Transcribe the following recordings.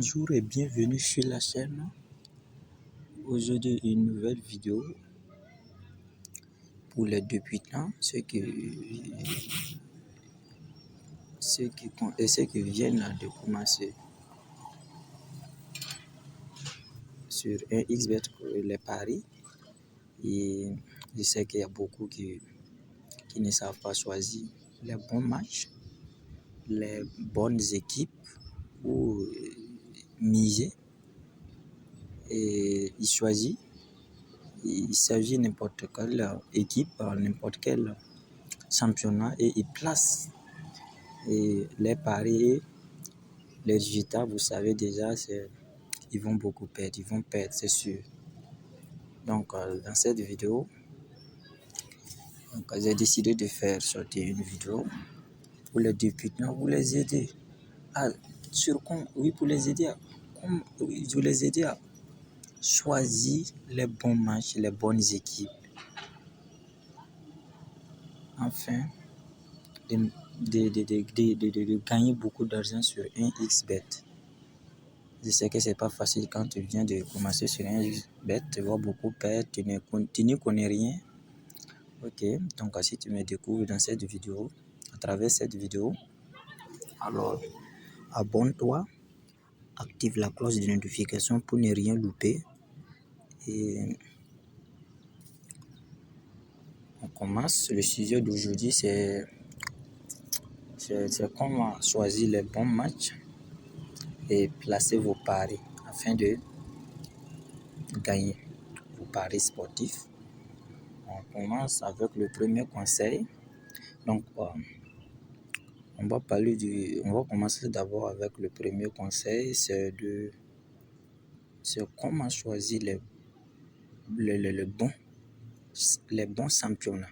Bonjour et bienvenue sur la chaîne. Aujourd'hui, une nouvelle vidéo pour les débutants, ceux qui viennent de commencer sur un XBet pour les paris. Et je sais qu'il y a beaucoup qui ne savent pas choisir les bons matchs, les bonnes équipes ou miser. Et il s'agit de n'importe quelle équipe, n'importe quel championnat et il place les paris, les résultats, vous savez déjà, ils vont beaucoup perdre, c'est sûr. Donc, dans cette vidéo, j'ai décidé de faire sortir une vidéo pour les débutants, pour les aider pour les aider à choisir les bons matchs, les bonnes équipes, afin de gagner beaucoup d'argent sur un XBet. Je sais que c'est pas facile quand tu viens de commencer sur un XBet, tu vas beaucoup perdre, tu ne connais rien. Ok, donc si tu me découvres dans cette vidéo, à travers cette vidéo, alors abonne-toi, active la cloche de notification pour ne rien louper. Et on commence. Le sujet d'aujourd'hui, c'est comment choisir les bons matchs et placer vos paris afin de gagner vos paris sportifs. On commence avec le premier conseil. Donc, on va commencer d'abord avec le premier conseil, c'est comment choisir les bons championnats.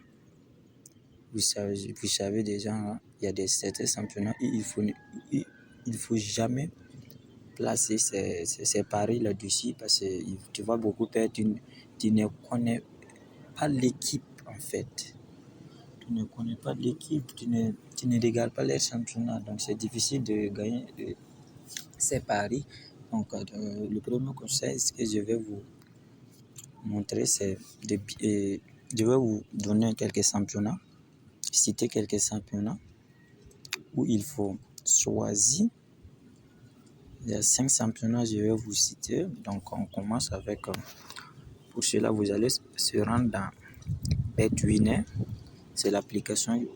Vous savez déjà, hein, il y a certains championnats où il faut jamais placer ses paris là-dessus parce que tu vas beaucoup perdre. Tu ne connais pas l'équipe en fait. Tu ne connais pas l'équipe, tu ne regardes pas les championnats. Donc c'est difficile de gagner ces paris. Donc le premier conseil que je vais vous montrer, c'est je vais vous donner quelques championnats, citer quelques championnats où il faut choisir. Il y a 5 championnats, je vais vous citer. Donc on commence avec, pour cela vous allez se rendre dans BetWinner. C'est l'application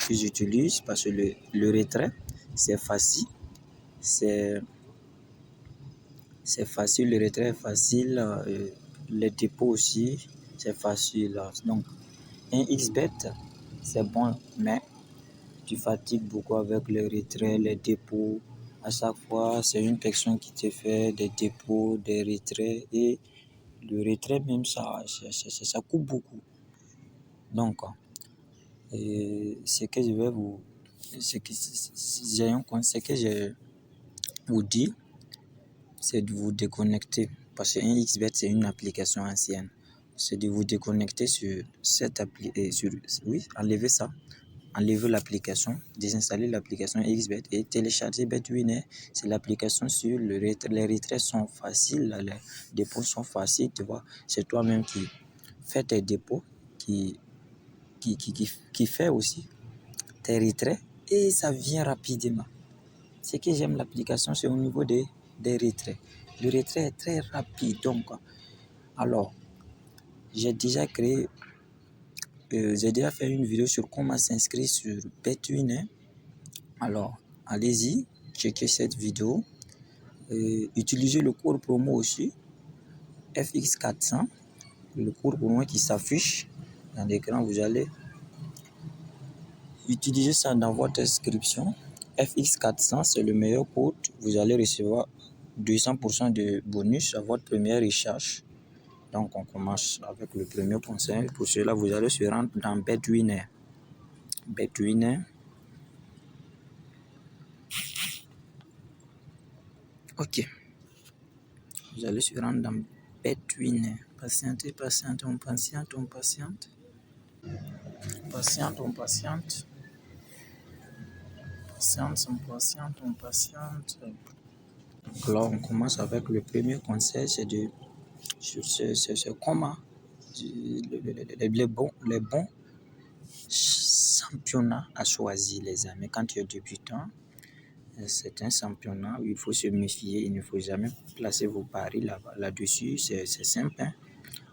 que j'utilise parce que le retrait, c'est facile. C'est facile, le retrait est facile. Les dépôts aussi, c'est facile. Donc, un XBet, c'est bon, mais tu fatigues beaucoup avec le retrait, les dépôts. À chaque fois, c'est une personne qui te fait des dépôts, des retraits. Et le retrait, même ça coûte beaucoup. Donc, ce que je vous dis, c'est de vous déconnecter. Parce qu'un XBet, c'est une application ancienne. C'est de vous déconnecter sur cette application. Enlevez ça. Enlevez l'application, désinstaller l'application XBet et télécharger BetWinner. C'est l'application sur le retrait. Les retraits sont faciles, les dépôts sont faciles, tu vois. C'est toi-même qui fais tes dépôts, qui fait aussi tes retraits et ça vient rapidement. Ce que j'aime l'application, c'est au niveau des retraits. Le retrait est très rapide. Donc, alors, j'ai déjà fait une vidéo sur comment s'inscrire sur BetWinner. Alors, allez-y, checkez cette vidéo. Utilisez le code promo aussi, FX400, le code promo qui s'affiche dans l'écran. Vous allez utiliser ça dans votre inscription. FX400, c'est le meilleur code. Vous allez recevoir 200% de bonus à votre première recharge. Donc, on commence avec le premier conseil. Pour cela, vous allez se rendre dans BetWinner. BetWinner. Ok. Vous allez se rendre dans BetWinner. Patientez, on patiente. On patiente. Alors, on commence avec le premier conseil, c'est comment les bons championnats à choisir, les amis. Quand tu es débutant, c'est un championnat où il faut se méfier. Il ne faut jamais placer vos paris là-dessus. C'est simple. Hein?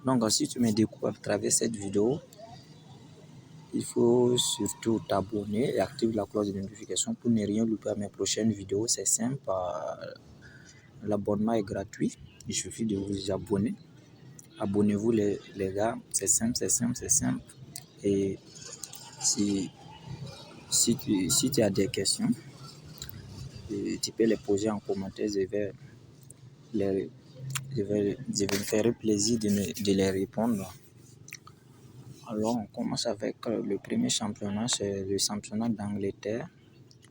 Donc, si tu me découvres à travers cette vidéo, il faut surtout t'abonner et activer la cloche de notification pour ne rien louper à mes prochaines vidéos. C'est simple. L'abonnement est gratuit. Il suffit de vous abonner. Abonnez-vous les gars. C'est simple, c'est simple, c'est simple. Et si tu as des questions, tu peux les poser en commentaire. Je vais me faire plaisir de les répondre. Alors, on commence avec le premier championnat, c'est le championnat d'Angleterre.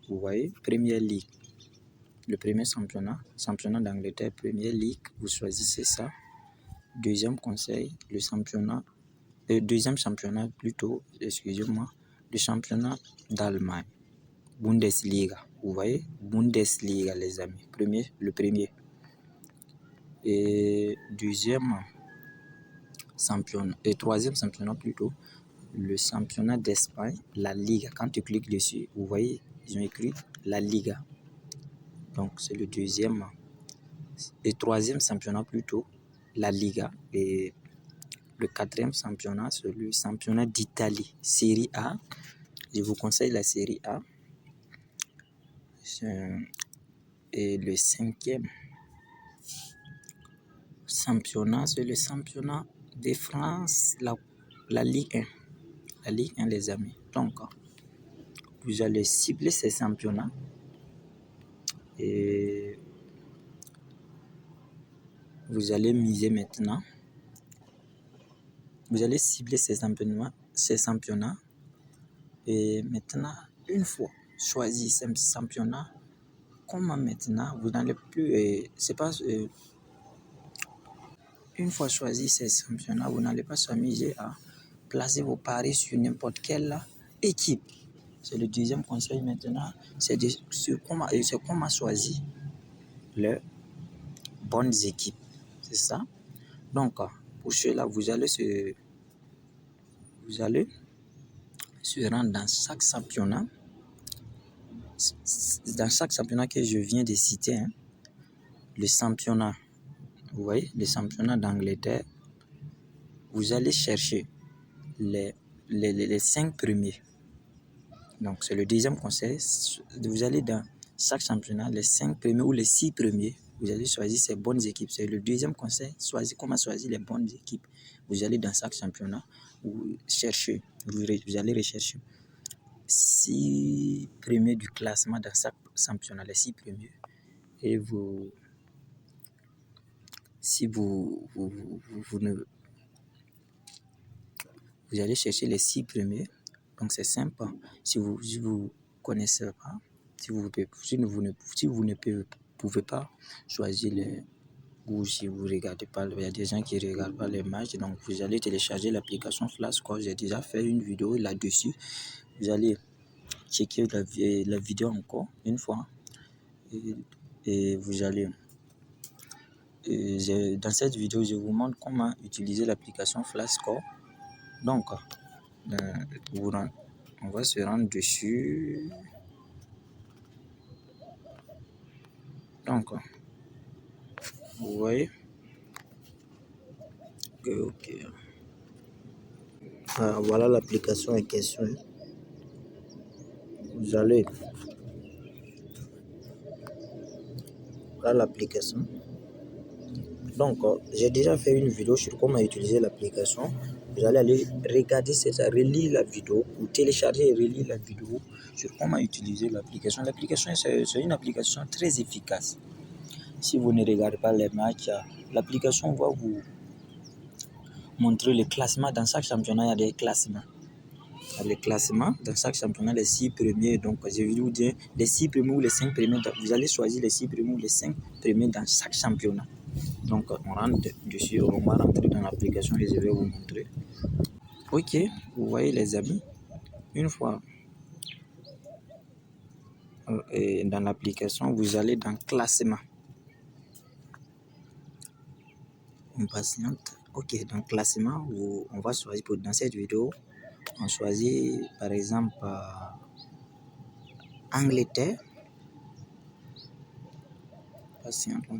Vous voyez, Premier League. Le premier championnat d'Angleterre, Premier League, vous choisissez ça. Deuxième conseil, deuxième championnat plutôt, excusez-moi, le championnat d'Allemagne, Bundesliga. Vous voyez, Bundesliga, les amis, le premier. Et troisième championnat plutôt, le championnat d'Espagne, la Liga. Quand tu cliques dessus, vous voyez, ils ont écrit la Liga. Donc, c'est le deuxième. Et troisième championnat plutôt, la Liga. Et le quatrième championnat, c'est le championnat d'Italie, Série A. Je vous conseille la Série A. Et le cinquième championnat, c'est le championnat de France, la Ligue 1. La Ligue 1, les amis. Donc, vous allez cibler ces championnats et vous allez miser maintenant. Vous allez cibler ces championnats et maintenant, une fois choisi ces championnats, comment maintenant, vous n'allez plus, une fois choisi ces championnats, vous n'allez pas s'amuser à placer vos paris sur n'importe quelle équipe. C'est le deuxième conseil maintenant, c'est comment choisir les bonnes équipes. C'est ça. Donc, pour cela, vous allez se rendre dans chaque championnat. Dans chaque championnat que je viens de citer, hein, le championnat, vous voyez, le championnat d'Angleterre, vous allez chercher les 5 premiers. Donc, c'est le deuxième conseil. Vous allez dans chaque championnat, les 5 premiers ou les 6 premiers, vous allez choisir ces bonnes équipes. C'est le deuxième conseil. Comment choisir les bonnes équipes. Vous allez dans chaque championnat, vous allez rechercher 6 premiers du classement dans chaque championnat, les 6 premiers. Et vous allez chercher les 6 premiers. Donc, c'est simple. Si vous connaissez pas, si vous ne pouvez pas choisir ou si vous regardez pas, il y a des gens qui ne regardent pas les matchs, donc vous allez télécharger l'application Flashscore. J'ai déjà fait une vidéo là-dessus. Vous allez checker la vidéo encore une fois et vous allez... dans cette vidéo, je vous montre comment utiliser l'application Flashscore. Donc, on va se rendre dessus. Donc, vous voyez. Ok. Voilà l'application en question. Vous allez à l'application. Donc, j'ai déjà fait une vidéo sur comment utiliser l'application. Vous allez aller regarder relire la vidéo ou télécharger et relire la vidéo sur comment utiliser l'application. L'application, c'est une application très efficace. Si vous ne regardez pas les matchs, l'application va vous montrer le classement. Dans chaque championnat, il y a des classements. Les classements dans chaque championnat, les 6 premiers. Donc, je vais vous dire les 6 premiers ou les 5 premiers. Vous allez choisir les 6 premiers ou les 5 premiers dans chaque championnat. Donc, on rentre dessus, on va rentrer dans l'application et je vais vous montrer. Ok, vous voyez les amis, une fois dans l'application, vous allez dans classement. Impatiente. Ok, donc classement, on va choisir dans cette vidéo, on choisit par exemple Angleterre.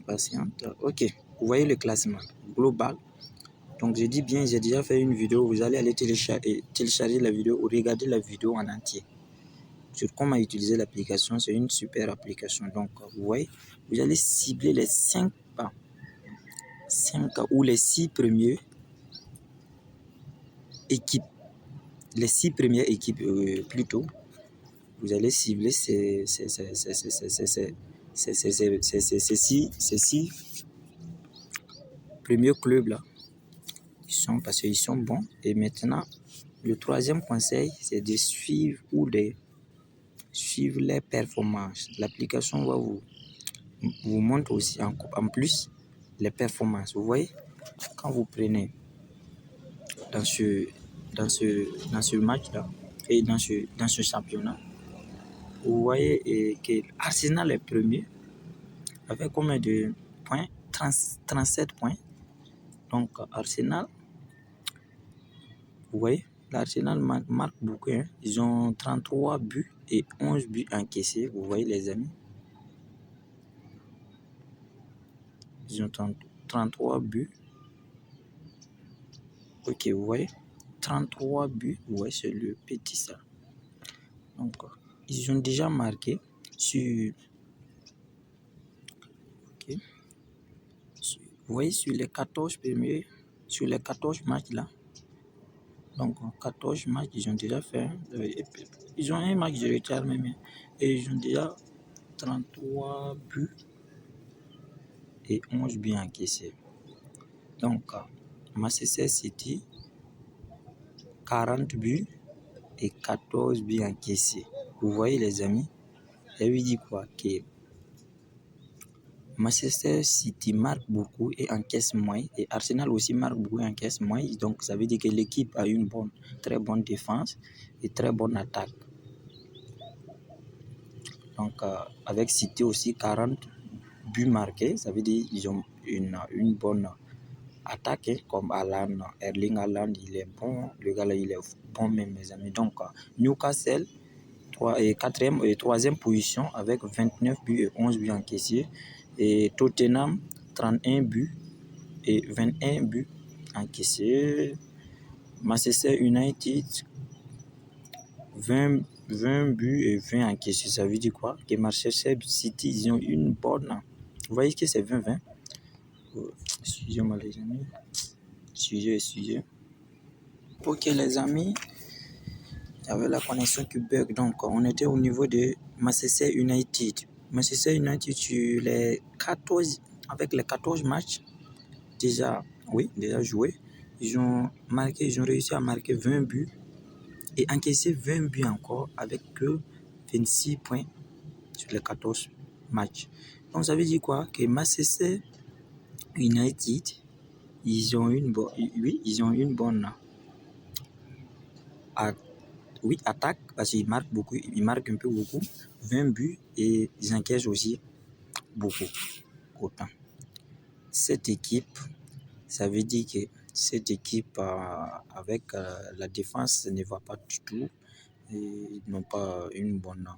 Patiente. Ok, vous voyez le classement global. Donc je dis bien, j'ai déjà fait une vidéo, vous allez aller télécharger la vidéo ou regarder la vidéo en entier sur comment utiliser l'application. C'est une super application. Donc vous voyez, vous allez cibler les 5 ou les 6 premières équipes. Les 6 premières équipes plutôt. Vous allez cibler ces 6 premiers clubs là. Parce qu'ils sont bons. Et maintenant, le troisième conseil, c'est de suivre suivre les performances. L'application va vous montre aussi en plus les performances. Vous voyez, quand vous prenez dans ce match-là et dans ce championnat, vous voyez que Arsenal est premier avec combien de points? 37 points. Donc Arsenal, vous voyez, l'Arsenal marque beaucoup. Hein. Ils ont 33 buts et 11 buts encaissés. Vous voyez les amis. Ils ont 33 buts. Ok, vous voyez. 33 buts. Vous voyez, c'est le petit ça. Donc, ils ont déjà marqué sur... Ok. Vous voyez, sur les 14 premiers... Sur les 14 matchs là. Donc, 14 matchs, ils ont déjà fait. Ils ont un match de retard même. Et ils ont déjà 33 buts et 11 buts encaissés. Donc, Manchester City, 40 buts et 14 buts encaissés. Vous voyez les amis, ça veut dire quoi? Que Manchester City marque beaucoup et encaisse moins. Et Arsenal aussi marque beaucoup et encaisse moins. Donc, ça veut dire que l'équipe a une très bonne défense et très bonne attaque. Donc, avec City aussi 40 buts marqués, ça veut dire qu'ils ont une bonne attaque, comme Erling Haaland, il est bon, le gars là, il est bon même, mes amis. Donc, Newcastle, 4e et 3e position avec 29 buts et 11 buts encaissés. Et Tottenham, 31 buts et 21 buts encaissés. Manchester United, 20 buts et 20 encaissés. Ça veut dire quoi? Que Manchester City, ils ont une bonne... Vous voyez que c'est 20-20. Excusez-moi les amis. Excusez. Ok les amis, il y avait la connexion qui bug. Donc on était au niveau de Manchester United. Manchester United sur les 14, avec les 14 matchs déjà joués, ils ont réussi à marquer 20 buts et encaisser 20 buts encore avec que 26 points sur les 14 matchs. Donc ça veut dire quoi? Que Manchester United, ils ont une bonne attaque, parce qu'ils marquent beaucoup, ils marquent un peu beaucoup, 20 buts et ils encaissent aussi beaucoup, autant. Cette équipe, ça veut dire que cette équipe avec la défense ne va pas du tout, et ils n'ont pas une bonne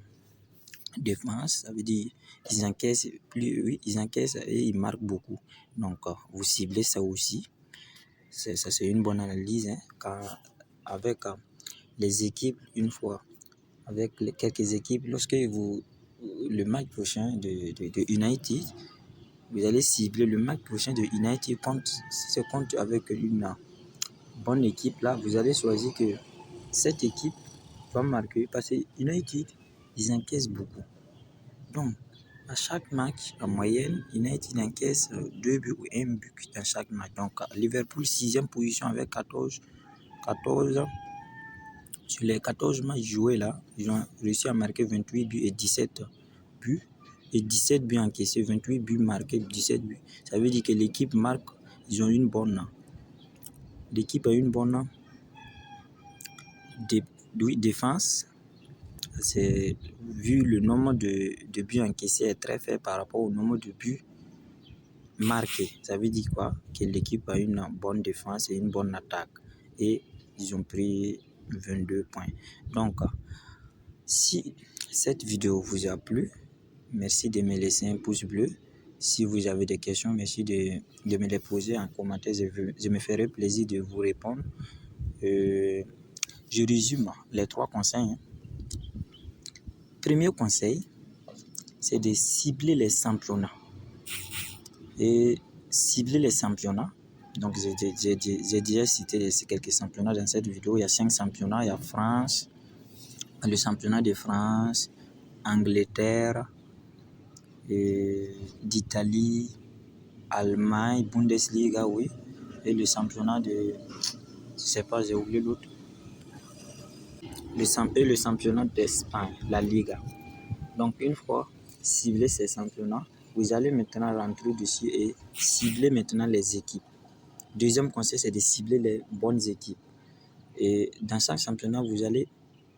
défense, ça veut dire qu'ils encaissent ils encaissent et ils marquent beaucoup. Donc vous ciblez ça aussi. C'est une bonne analyse, hein, car avec les équipes, une fois, avec quelques équipes, lorsque le match prochain de United, vous allez cibler le match prochain de United si c'est contre avec une bonne équipe, là, vous allez choisir que cette équipe va marquer, parce que United, ils encaissent beaucoup. Donc, à chaque match, en moyenne, United encaisse 2 buts ou 1 but dans chaque match. Donc, Liverpool, 6e position avec 14. Sur les 14 matchs joués là, ils ont réussi à marquer 28 buts et 17 buts. Et 17 buts encaissés, 28 buts marqués, 17 buts. Ça veut dire que l'équipe marque, ils ont une bonne. L'équipe a une bonne défense. C'est, vu le nombre de buts encaissés est très faible par rapport au nombre de buts marqué. Ça veut dire quoi? Que l'équipe a une bonne défense et une bonne attaque. Et ils ont pris 22 points. Donc, si cette vidéo vous a plu, merci de me laisser un pouce bleu. Si vous avez des questions, merci de me les poser en commentaire. Je me ferai plaisir de vous répondre. Je résume les 3 conseils. Premier conseil, c'est de cibler les championnats. Et cibler les championnats. Donc, j'ai déjà cité quelques championnats dans cette vidéo. Il y a 5 championnats. Il y a France, le championnat de France, Angleterre, d'Italie, Allemagne, Bundesliga, oui. Et le championnat de... Je sais pas, j'ai oublié l'autre. Le championnat d'Espagne, la Liga. Donc, une fois ciblé ces championnats, vous allez maintenant rentrer dessus et cibler maintenant les équipes. Deuxième conseil, c'est de cibler les bonnes équipes. Et dans chaque championnat, vous allez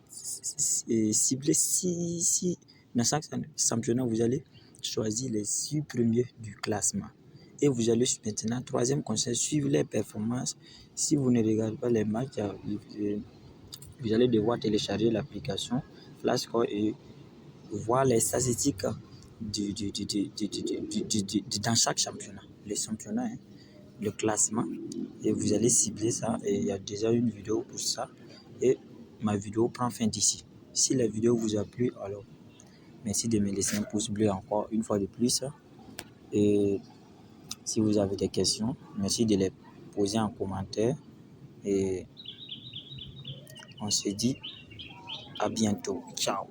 cibler dans chaque championnat, vous allez choisir les 6 premiers du classement. Et vous allez maintenant, troisième conseil, suivre les performances. Si vous ne regardez pas les matchs, vous allez devoir télécharger l'application Flashscore et voir les statistiques dans chaque championnat. Les championnats, le classement. Et vous allez cibler ça. Et il y a déjà une vidéo pour ça. Et ma vidéo prend fin d'ici. Si la vidéo vous a plu, alors merci de me laisser un pouce bleu encore une fois de plus. Et si vous avez des questions, merci de les poser en commentaire. Et on se dit à bientôt. Ciao.